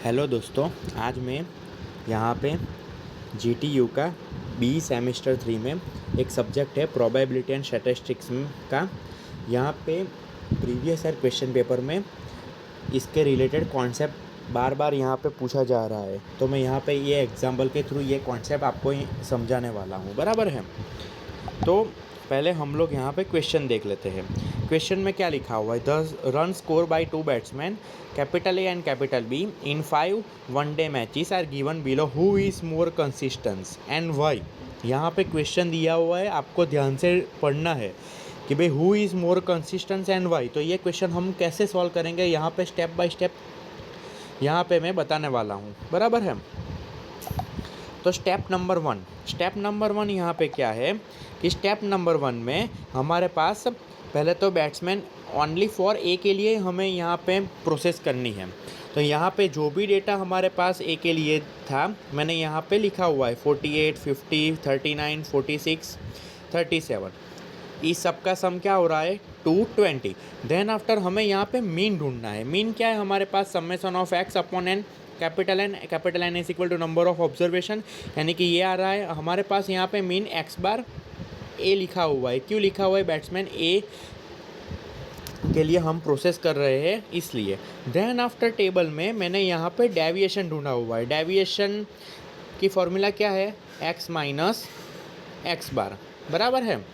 Hello दोस्तों, आज मैं यहाँ पे जीटीयू का बी सेमेस्टर 3 में एक सब्जेक्ट है प्रोबेबिलिटी एंड स्टैटिस्टिक्स का। यहाँ पे प्रीवियस ईयर क्वेश्चन पेपर में इसके रिलेटेड कॉन्सेप्ट बार बार यहाँ पे पूछा जा रहा है, तो मैं यहाँ पे ये एग्जाम्पल के थ्रू ये कॉन्सेप्ट आपको समझाने वाला हूँ। बराबर है। तो पहले हम लोग यहाँ पे क्वेश्चन देख लेते हैं। क्वेश्चन में क्या लिखा हुआ है, the run score by two batsman capital A and capital B in 5 one day matches are given below, who is more consistence and why. यहाँ पे क्वेश्चन दिया हुआ है, आपको ध्यान से पढ़ना है कि भाई who is more consistence and why. तो ये क्वेश्चन हम कैसे सॉल्व करेंगे, यहाँ पे स्टेप बाय स्टेप यहाँ पे मैं बताने वाला हूँ। बराबर है। तो स्टेप नंबर वन यहाँ पे क्या है कि स्टेप नंबर 1 में हमारे पास पहले तो बैट्समैन ओनली फॉर ए के लिए हमें यहाँ पे प्रोसेस करनी है। तो यहाँ पे जो भी डेटा हमारे पास ए के लिए था मैंने यहाँ पे लिखा हुआ है 48, 50, 39, 46, 37। इस सब का सम क्या हो रहा है 220। देन आफ्टर हमें यहाँ पे मीन ढूंढना है। मीन क्या है हमारे पास, summation of x upon n, capital n is equal to number of observation, यानी कि ये आ रहा है हमारे पास यहाँ पे मीन एक्स बार ए लिखा हुआ है। क्यों लिखा हुआ है, बैट्समैन ए के लिए हम प्रोसेस कर रहे हैं इसलिए। देन आफ्टर टेबल में मैंने यहाँ पे डेविएशन ढूंढा हुआ है। डेविएशन की फॉर्मूला क्या है, एक्स माइनस एक्स बार। बराबर है।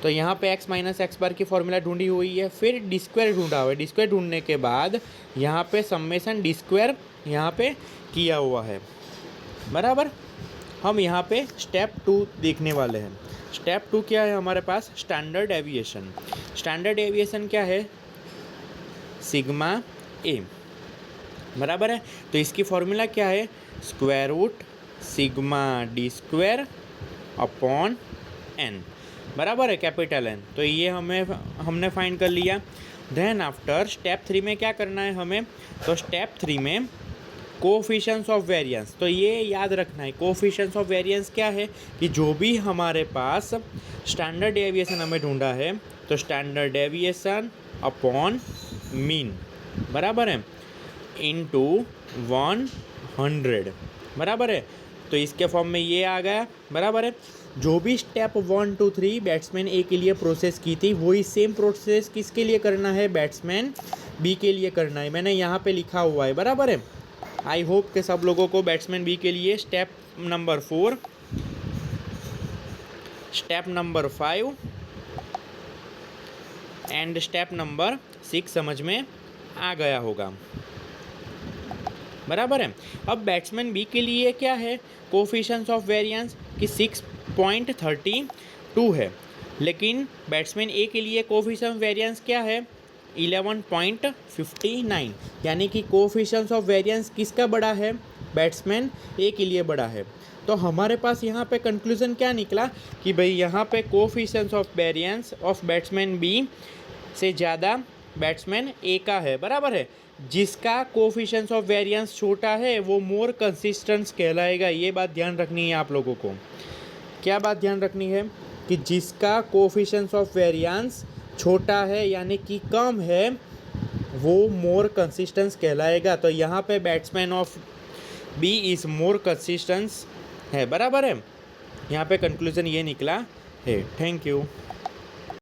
तो यहाँ पे x माइनस एक्स बार की फॉर्मूला ढूंढी हुई है। फिर डी स्क्वायर ढूंढा हुआ है। डी स्क्वायर ढूंढने के बाद यहाँ पे समेशन डी स्क्वायर यहाँ पे किया हुआ है। बराबर। हम यहाँ पे स्टेप 2 देखने वाले हैं। स्टेप 2 क्या है हमारे पास, स्टैंडर्ड डेविएशन। स्टैंडर्ड डेविएशन क्या है, सिग्मा ए। बराबर है। तो इसकी फॉर्मूला क्या है, square root sigma D square upon N. बराबर है, कैपिटल एन। तो ये हमने फाइंड कर लिया। देन आफ्टर स्टेप 3 में क्या करना है हमें, तो स्टेप 3 में कोफिशिएंट्स ऑफ वेरिएंस। तो ये याद रखना है, कोफिशिएंट्स ऑफ वेरिएंस क्या है कि जो भी हमारे पास स्टैंडर्ड डेविएशन हमें ढूंढा है, तो स्टैंडर्ड डेविएशन अपॉन मीन, बराबर है, इनटू 100। बराबर है। तो इसके फॉर्म में ये आ गया। बराबर है। जो भी स्टेप 1, 2, 3 बैट्समैन ए के लिए प्रोसेस की थी, वही सेम प्रोसेस किसके लिए करना है, बैट्समैन बी के लिए करना है। मैंने यहाँ पे लिखा हुआ है। बराबर है। आई होप कि सब लोगों को बैट्समैन बी के लिए step number 4, step number 5 and step number 6 समझ में आ गया होगा। बराबर है। अब बैट्समैन बी के लिए क्या है, कोफिशिएंट्स ऑफ वेरिएंस कि 6.32 है, लेकिन बैट्समैन ए के लिए कोफिशिएंट्स ऑफ वेरिएंस क्या है, 11.59, यानी कि कोफिशिएंट्स ऑफ वेरिएंस किसका बड़ा है, बैट्समैन ए के लिए बड़ा है। तो हमारे पास यहाँ पे कंक्लूजन क्या निकला कि भाई यहाँ पे coefficients of variance of batsman B से ज़्यादा बैट्समैन ए का है। बराबर है। जिसका कोफिशिएंट्स ऑफ वेरिएंस छोटा है वो मोर कंसिस्टेंट कहलाएगा। ये बात ध्यान रखनी है आप लोगों को। क्या बात ध्यान रखनी है कि जिसका कोफिशिएंट्स ऑफ वेरिएंस छोटा है यानी कि कम है, वो मोर कंसिस्टेंट कहलाएगा। तो यहाँ पे batsman of B is more consistent है। बराबर है। यहाँ पे कंक्लूजन ये निकला है। Thank you.